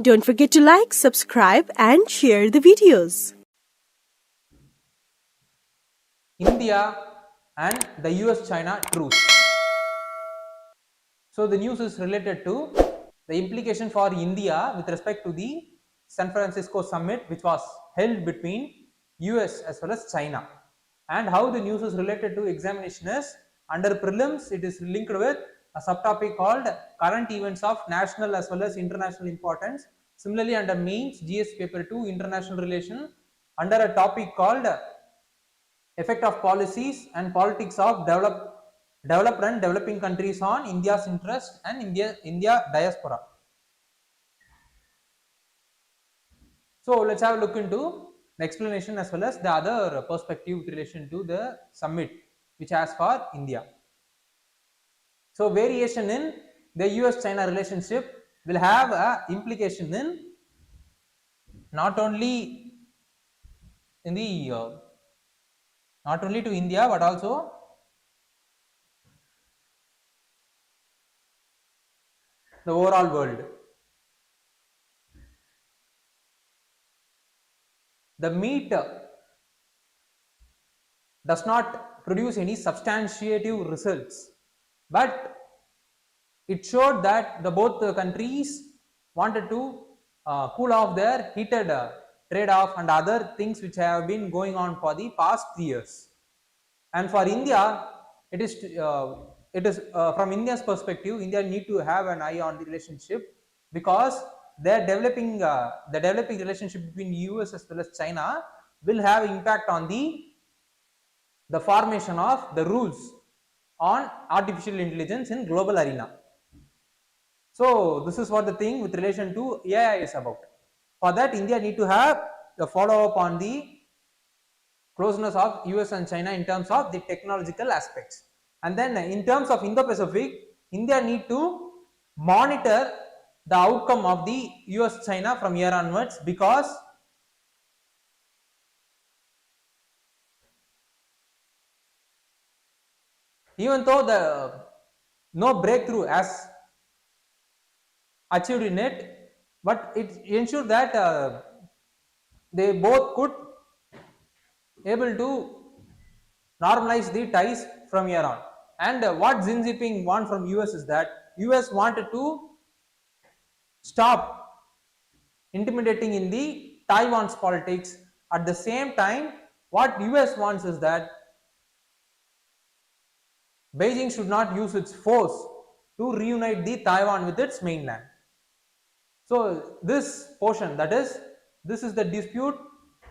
Don't forget to like, subscribe and share the videos. India and the US-China truce. So the news is related to the implication for India with respect to the San Francisco summit which was held between US as well as China, and how the news is related to examination is under prelims it is linked with a subtopic called current events of national as well as international importance. Similarly under mains GS paper 2 international relation under a topic called effect of policies and politics of developed and developing countries on India's interest and India diaspora. So let's have a look into the explanation as well as the other perspective with relation to the summit which has for India. So variation in the US-China relationship will have a implication in not only in the not only to India but also the overall world. The meet does not produce any substantiative results, but it showed that both the countries wanted to cool off their heated trade-off and other things which have been going on for the past 3 years. And for India, it is from India's perspective, India need to have an eye on the relationship because the developing relationship between US as well as China will have impact on the formation of the rules on artificial intelligence in global arena. So this is what the thing with relation to AI is about. For that, India need to have a follow up on the closeness of US and China in terms of the technological aspects. And then in terms of Indo-Pacific, India need to monitor the outcome of the US-China from here onwards, because even though the no breakthrough as achieved in it, but it ensured that they both could able to normalize the ties from here on. And what Xi Jinping want from US is that US wanted to stop intimidating in the Taiwan's politics. At the same time, what US wants is that Beijing should not use its force to reunite the Taiwan with its mainland. So this portion, that is, this is the dispute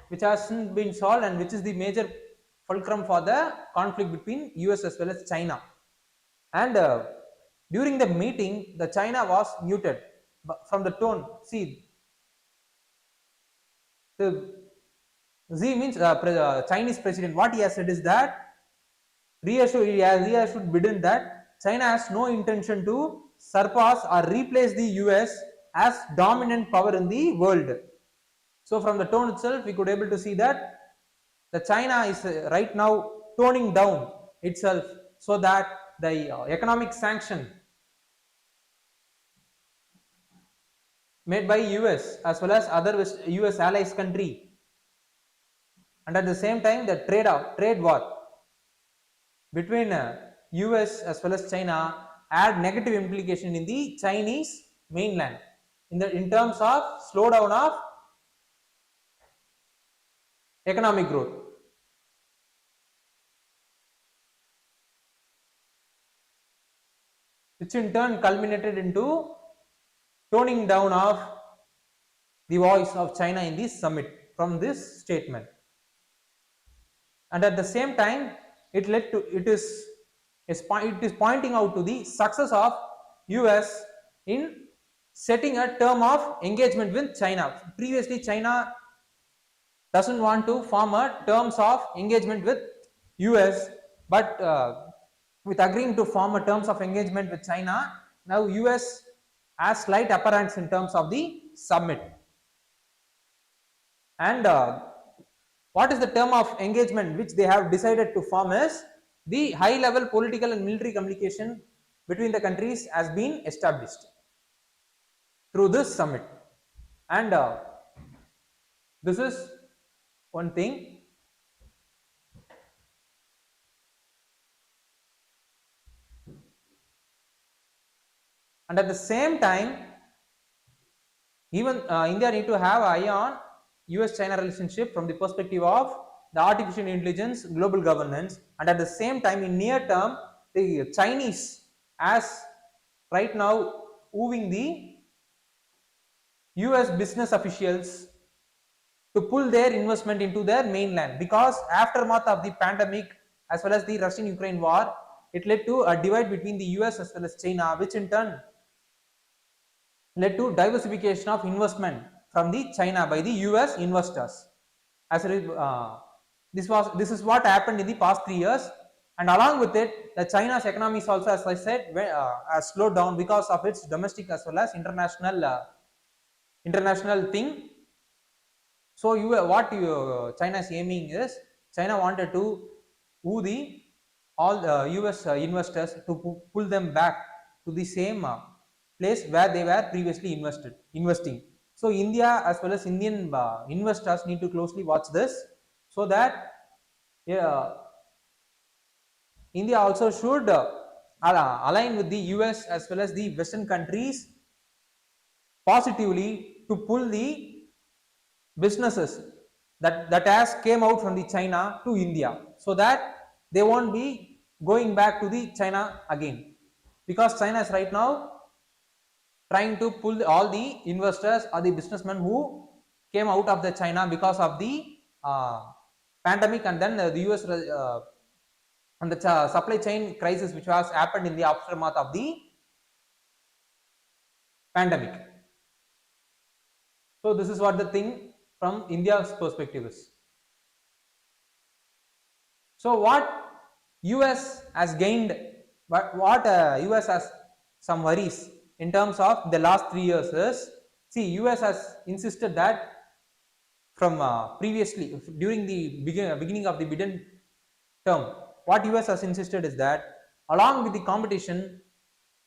which hasn't been solved and which is the major fulcrum for the conflict between US as well as China. And during the meeting, the China was muted from the tone. See, the Xi means Chinese president. What he has said is that he has reassured Biden that China has no intention to surpass or replace the US as dominant power in the world. So from the tone itself, we could able to see that the China is right now toning down itself so that the economic sanction made by US as well as other US allies country, and at the same time the trade war between US as well as China had negative implication in the Chinese mainland in terms of slowdown of economic growth. Which in turn culminated into toning down of the voice of China in this summit from this statement. And at the same time, it is pointing out to the success of US in setting a term of engagement with China. Previously, China doesn't want to form a terms of engagement with US, but with agreeing to form a terms of engagement with China, now US has slight upper hands in terms of the summit. And what is the term of engagement which they have decided to form is the high level political and military communication between the countries has been established through this summit. And this is one thing. And at the same time, even India need to have eye on US-China relationship from the perspective of the artificial intelligence, global governance, and at the same time, in near term, the Chinese as right now wooing the US business officials to pull their investment into their mainland, because aftermath of the pandemic as well as the Russian-Ukraine war, it led to a divide between the US as well as China, which in turn led to diversification of investment from the China by the US investors. As this is what happened in the past 3 years, and along with it, the China's economy is also, as I said, has slowed down because of its domestic as well as international thing. So China is aiming is, China wanted to woo the all the US investors to pull them back to the same place where they were previously investing. So India as well as Indian investors need to closely watch this, so that India also should align with the US as well as the Western countries positively to pull the businesses that has came out from the China to India, so that they won't be going back to the China again, because China is right now trying to pull all the investors or the businessmen who came out of the China because of the pandemic, and then the US and the supply chain crisis which was happened in the aftermath of the pandemic. So this is what the thing from India's perspective is. So what US has gained, what US has some worries in terms of the last 3 years is, see, US has insisted that from previously during the beginning of the Biden term, what US has insisted is that along with the competition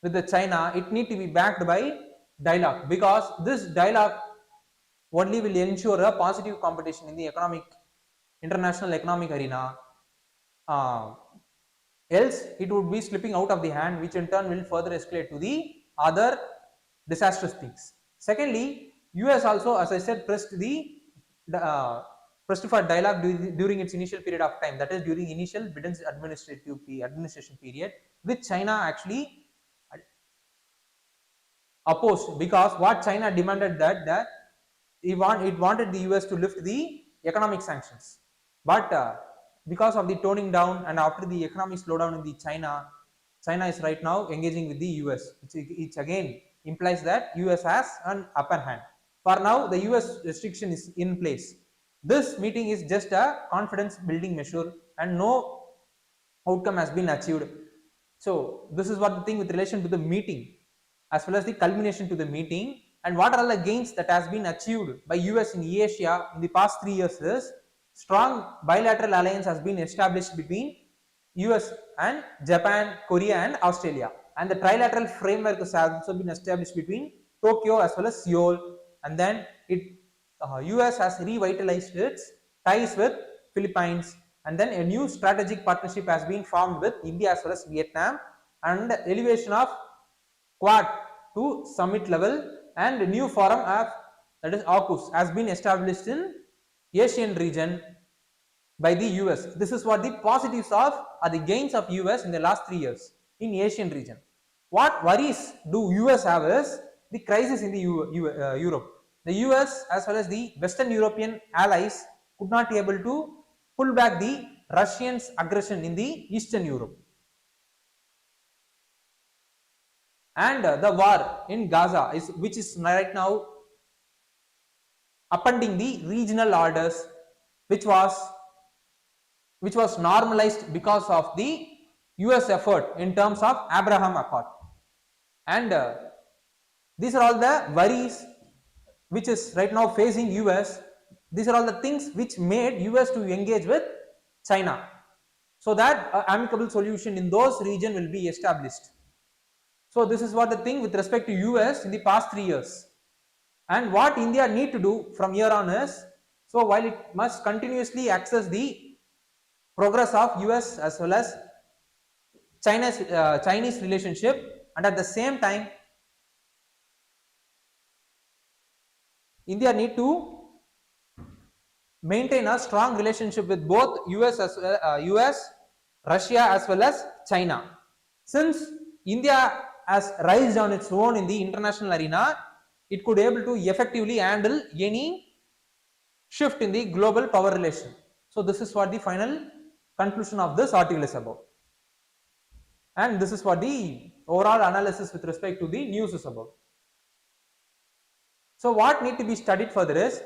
with the China, it need to be backed by dialogue, because this dialogue only will ensure a positive competition in the international economic arena. Else it would be slipping out of the hand, which in turn will further escalate to the other disastrous things. Secondly, US also, as I said, pressed for dialogue during its initial period of time, that is during initial Biden's administration period, which China actually opposed, because what China demanded that it wanted the US to lift the economic sanctions, but because of the toning down and after the economic slowdown in the China is right now engaging with the US, which again implies that US has an upper hand. For now, the US restriction is in place. This meeting is just a confidence building measure and no outcome has been achieved. So this is what the thing with relation to the meeting as well as the culmination to the meeting, and what are the gains that has been achieved by US in Asia in the past 3 years is, strong bilateral alliance has been established between US and Japan, Korea and Australia, and the trilateral framework has also been established between Tokyo as well as Seoul, and then US has revitalized its ties with Philippines, and then a new strategic partnership has been formed with India as well as Vietnam, and elevation of Quad to summit level, and a new forum of, that is AUKUS, has been established in Asian region by the US. This is what the positives of or the gains of US in the last 3 years in Asian region. What worries do US have is the crisis in the Europe. The US as well as the Western European allies could not be able to pull back the Russians' aggression in the Eastern Europe. And the war in Gaza which is right now upending the regional orders, which was normalized because of the US effort in terms of Abraham Accord. And these are all the worries which is right now facing US. These are all the things which made US to engage with China, so that an amicable solution in those region will be established. So this is what the thing with respect to US in the past 3 years. And what India need to do from here on is, so while it must continuously access the progress of US as well as Chinese relationship, and at the same time India need to maintain a strong relationship with both US, Russia as well as China. Since India has rised on its own in the international arena, it could able to effectively handle any shift in the global power relation. So this is what the final conclusion of this article is about, and this is what the overall analysis with respect to the news is about. So what need to be studied further is,